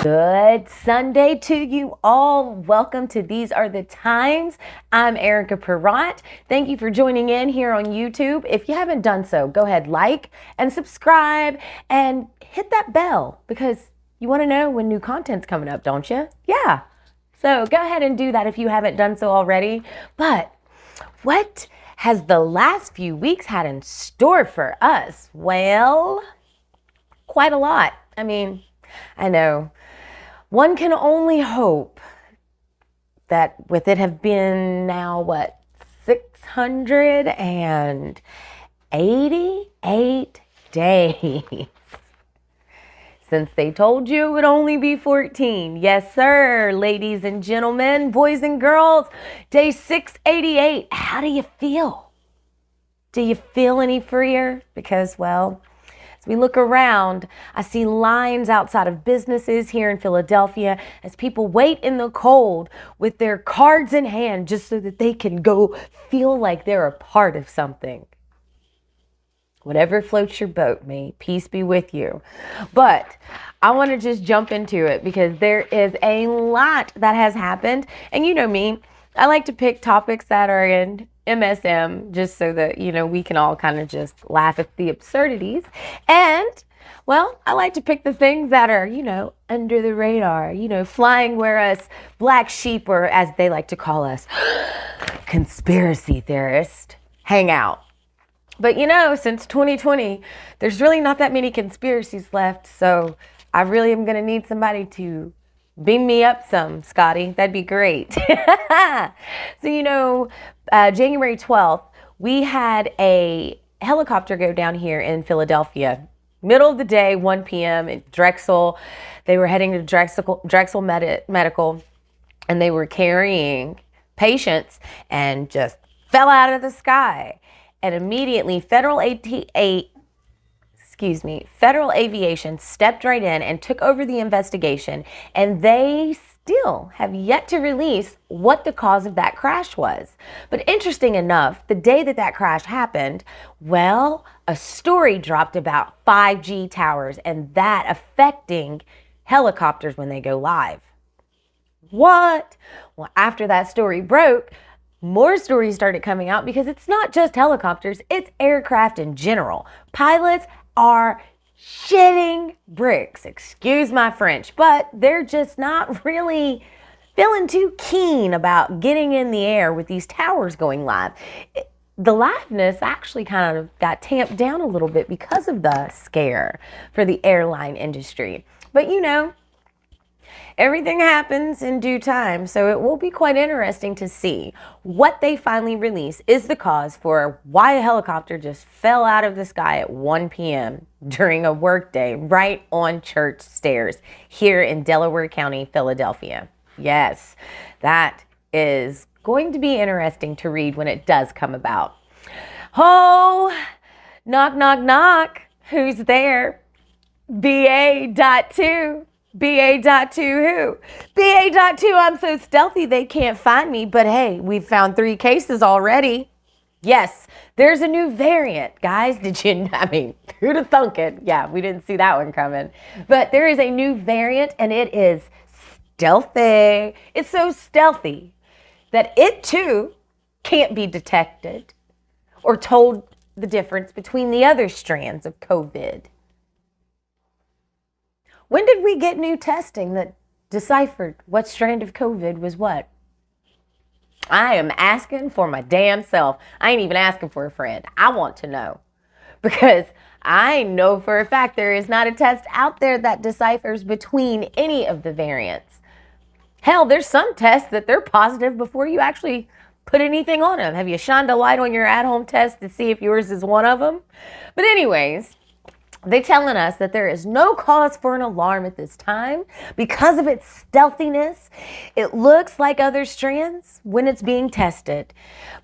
Good Sunday to you all. Welcome to These Are the Times. I'm Erica Parrótt. Thank you for joining in here on YouTube. If you haven't done so, go ahead, like and subscribe and hit that bell because you want to know when new content's coming up, don't you? Yeah. So go ahead and do that if you haven't done so already. But what has the last few weeks had in store for us? Well, quite a lot. I know. One can only hope that with it have been now, 688 days since they told you it would only be 14. Yes, sir, ladies and gentlemen, boys and girls, day 688. How do you feel? Do you feel any freer? Because, well, as we look around, I see lines outside of businesses here in Philadelphia as people wait in the cold with their cards in hand just so that they can go feel like they're a part of something. Whatever floats your boat, may peace be with you. But I want to just jump into it because there is a lot that has happened. And you know me, I like to pick topics that are in MSM just so that, we can all kind of just laugh at the absurdities. And, well, I like to pick the things that are, under the radar, flying where us black sheep, or as they like to call us, conspiracy theorists, hang out. But, since 2020, there's really not that many conspiracies left. So I really am going to need somebody to beam me up some, Scotty. That'd be great. So, January 12th, we had a helicopter go down here in Philadelphia. Middle of the day, 1 p.m. at Drexel. They were heading to Drexel Medical, and they were carrying patients and just fell out of the sky. And immediately, Federal Aviation stepped right in and took over the investigation, and they still have yet to release what the cause of that crash was. But interesting enough, the day that crash happened, well, a story dropped about 5G towers and that affecting helicopters when they go live. What? Well, after that story broke, more stories started coming out because it's not just helicopters, it's aircraft in general. Pilots are shitting bricks, excuse my French, but they're just not really feeling too keen about getting in the air with these towers going live. The liveness actually kind of got tamped down a little bit because of the scare for the airline industry. But everything happens in due time, so it will be quite interesting to see what they finally release is the cause for why a helicopter just fell out of the sky at 1 p.m. during a workday right on church stairs here in Delaware County, Philadelphia. Yes, that is going to be interesting to read when it does come about. Oh, knock, knock, knock. Who's there? BA.2. BA.2 who? BA.2, I'm so stealthy they can't find me, but hey, we've found 3 cases already. Yes, there's a new variant, guys. Who'd have thunk it? Yeah, we didn't see that one coming. But there is a new variant and it is stealthy. It's so stealthy that it too can't be detected or told the difference between the other strands of COVID. When did we get new testing that deciphered what strand of COVID was what? I am asking for my damn self. I ain't even asking for a friend. I want to know. Because I know for a fact there is not a test out there that deciphers between any of the variants. Hell, there's some tests that they're positive before you actually put anything on them. Have you shined a light on your at-home test to see if yours is one of them? But anyways, they're telling us that there is no cause for an alarm at this time because of its stealthiness. It looks like other strands when it's being tested.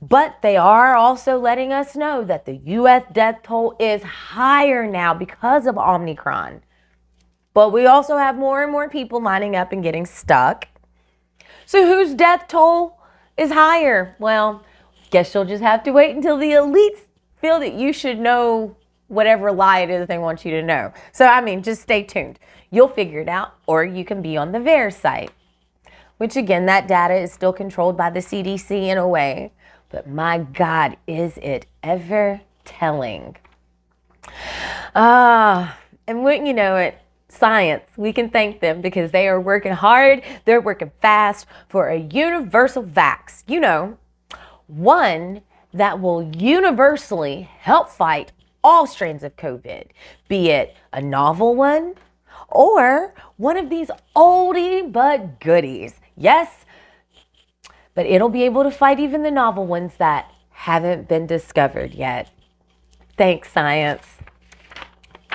But they are also letting us know that the U.S. death toll is higher now because of Omicron. But we also have more and more people lining up and getting stuck. So whose death toll is higher? Well, guess you'll just have to wait until the elites feel that you should know whatever lie it is they want you to know. So, I mean, just stay tuned. You'll figure it out, or you can be on the VAERS site, which again, that data is still controlled by the CDC in a way. But my God, is it ever telling? And wouldn't you know it, science, we can thank them because they are working hard. They're working fast for a universal vax. You know, one that will universally help fight all strains of COVID, be it a novel one or one of these oldie but goodies. Yes, but it'll be able to fight even the novel ones that haven't been discovered yet. Thanks, science.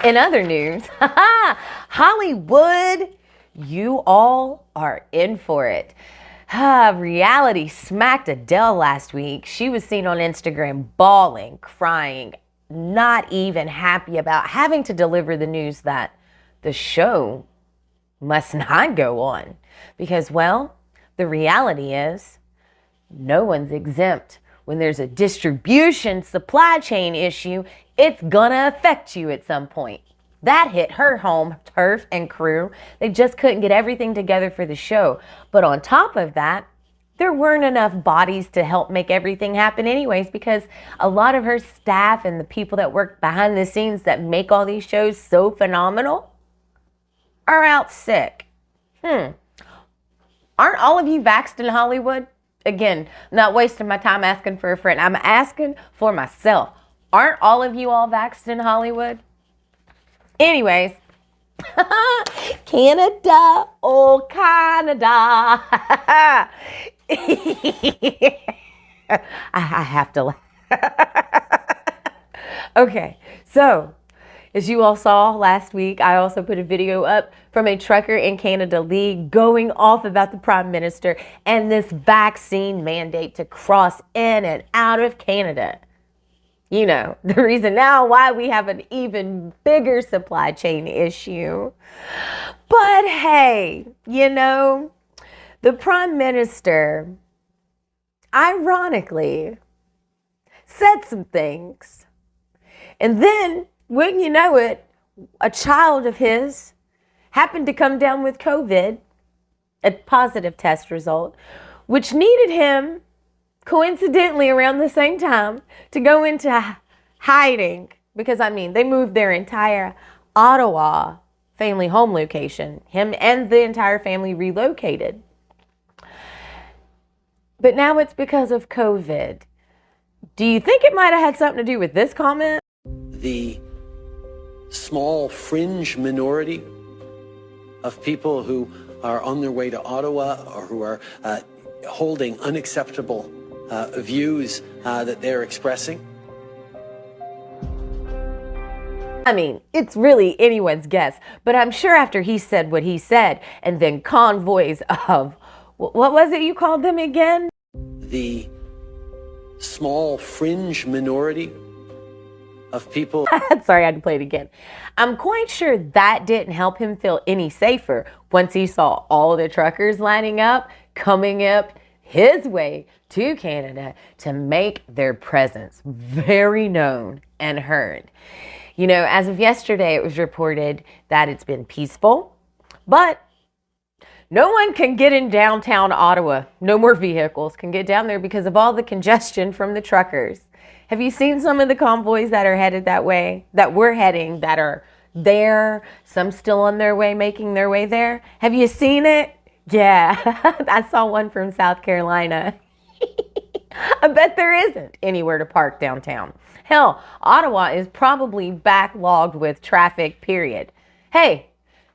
In other news, Hollywood, you all are in for it. Reality smacked Adele last week. She was seen on Instagram bawling, crying, not even happy about having to deliver the news that the show must not go on. Because, well, the reality is no one's exempt. When there's a distribution supply chain issue, it's gonna affect you at some point. That hit her home turf and crew. They just couldn't get everything together for the show. But on top of that, there weren't enough bodies to help make everything happen anyways, because a lot of her staff and the people that work behind the scenes that make all these shows so phenomenal are out sick. Aren't all of you vaxxed in Hollywood? Again, not wasting my time asking for a friend. I'm asking for myself. Aren't all of you all vaxxed in Hollywood? Anyways, Canada, oh Canada. I have to laugh. Okay, so as you all saw last week, I also put a video up from a trucker in Canada League going off about the Prime Minister and this vaccine mandate to cross in and out of Canada. You know, the reason now why we have an even bigger supply chain issue. But hey, you know, the Prime Minister, ironically, said some things. And then, wouldn't you know it, a child of his happened to come down with COVID, a positive test result, which needed him, coincidentally around the same time, to go into hiding. Because, I mean, they moved their entire Ottawa family home location. Him and the entire family relocated. But now it's because of COVID. Do you think it might have had something to do with this comment? The small fringe minority of people who are on their way to Ottawa or who are holding unacceptable views that they're expressing? I mean, it's really anyone's guess, but I'm sure after he said what he said, and then convoys of, what was it you called them again? The small fringe minority of people. Sorry, I had to play it again. I'm quite sure that didn't help him feel any safer once he saw all the truckers lining up, coming up his way to Canada to make their presence very known and heard. You know, as of yesterday, it was reported that it's been peaceful, but no one can get in downtown Ottawa. No more vehicles can get down there because of all the congestion from the truckers. Have you seen some of the convoys that are headed that way, that we're heading, that are there, some still on their way, making their way there? Have you seen it? Yeah, I saw one from South Carolina. I bet there isn't anywhere to park downtown. Hell, Ottawa is probably backlogged with traffic, period. Hey,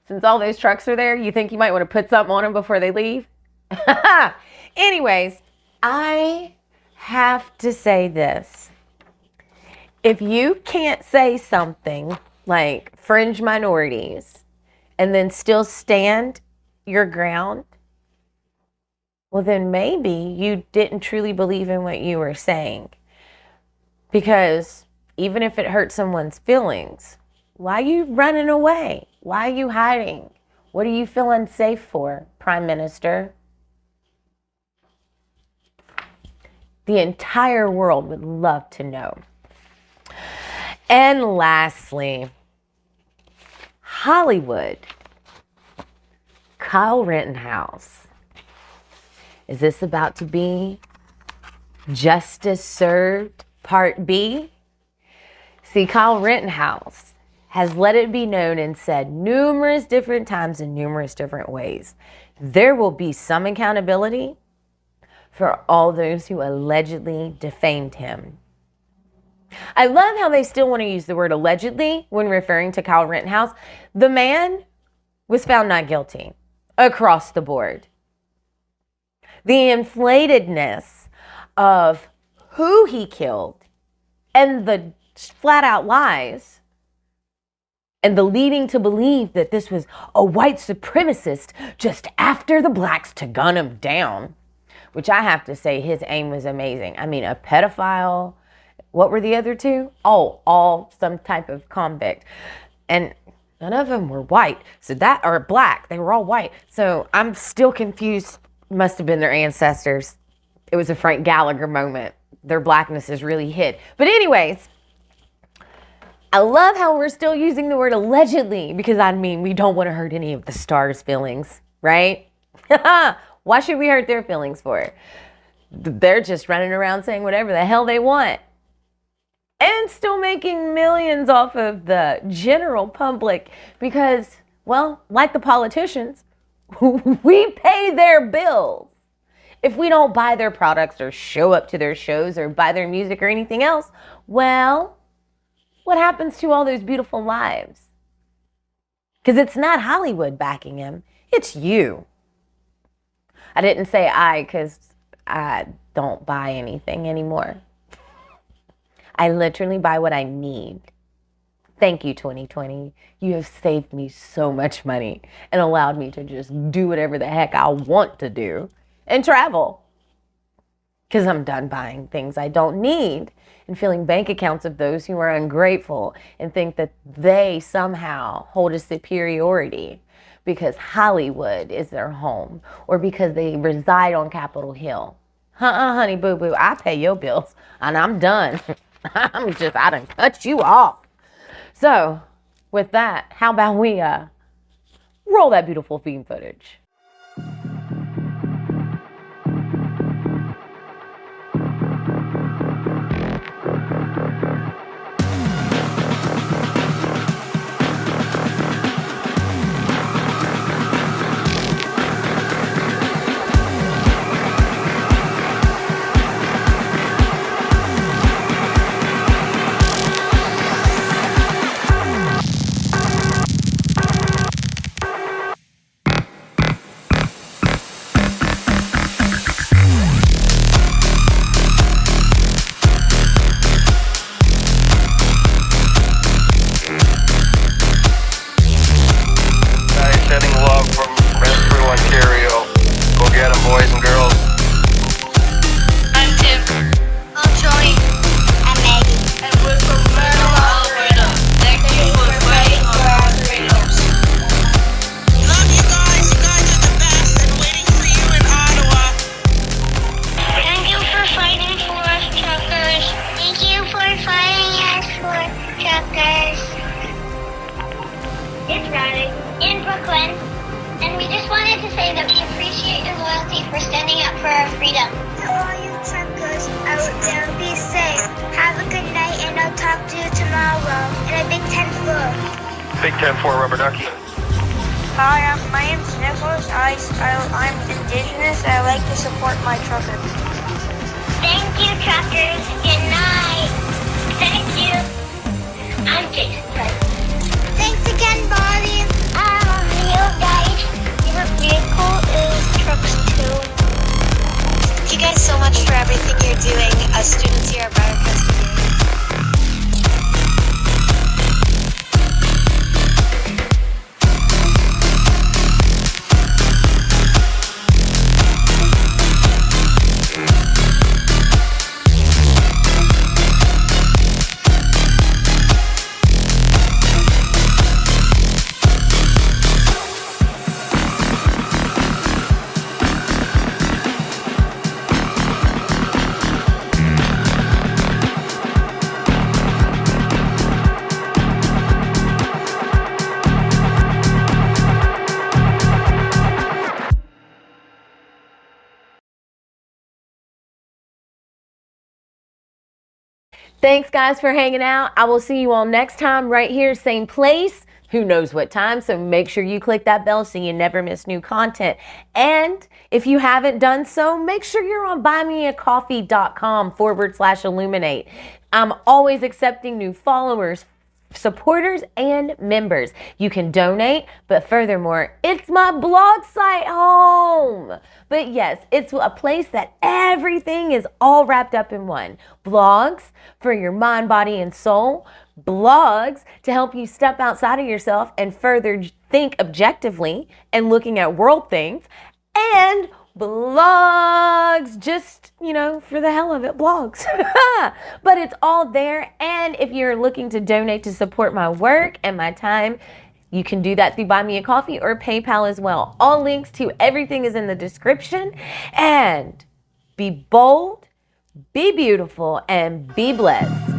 since all those trucks are there, you think you might want to put something on them before they leave? Anyways, I have to say this. If you can't say something like fringe minorities and then still stand your ground, well, then maybe you didn't truly believe in what you were saying. Because even if it hurts someone's feelings, why are you running away? Why are you hiding? What are you feeling safe for, Prime Minister? The entire world would love to know. And lastly, Hollywood. Kyle Rittenhouse. Is this about to be Justice Served Part B? See, Kyle Rittenhouse has let it be known and said numerous different times in numerous different ways, there will be some accountability for all those who allegedly defamed him. I love how they still want to use the word allegedly when referring to Kyle Rittenhouse. The man was found not guilty across the board. The inflatedness of who he killed and the flat out lies and the leading to believe that this was a white supremacist just after the blacks to gun him down, which I have to say his aim was amazing. I mean, a pedophile. What were the other two? Oh, all some type of convict. And none of them were white. So that, or black. They were all white. So I'm still confused. Must have been their ancestors. It was a Frank Gallagher moment. Their blackness is really hid. But anyways, I love how we're still using the word allegedly, because I mean, we don't want to hurt any of the stars' feelings, right? Why should we hurt their feelings for? They're just running around saying whatever the hell they want. And still making millions off of the general public because, well, like the politicians, we pay their bills. If we don't buy their products or show up to their shows or buy their music or anything else, well, what happens to all those beautiful lives? Because it's not Hollywood backing him, it's you. I didn't say I because I don't buy anything anymore. I literally buy what I need. Thank you, 2020. You have saved me so much money and allowed me to just do whatever the heck I want to do and travel. Because I'm done buying things I don't need and filling bank accounts of those who are ungrateful and think that they somehow hold a superiority because Hollywood is their home or because they reside on Capitol Hill. Honey boo boo, I pay your bills and I'm done. I done cut you off. So, with that, how about we roll that beautiful theme footage? Thanks, guys, for hanging out. I will see you all next time right here, same place. Who knows what time, so make sure you click that bell so you never miss new content. And if you haven't done so, make sure you're on buymeacoffee.com/illuminate. I'm always accepting new followers, supporters, and members. You can donate, but furthermore, it's my blog site home. But yes, it's a place that everything is all wrapped up in one. Blogs for your mind, body, and soul. Blogs to help you step outside of yourself and further think objectively and looking at world things. And blogs, just, for the hell of it, blogs. But it's all there. And if you're looking to donate to support my work and my time, you can do that through Buy Me a Coffee or PayPal as well. All links to everything is in the description. And be bold, be beautiful, and be blessed.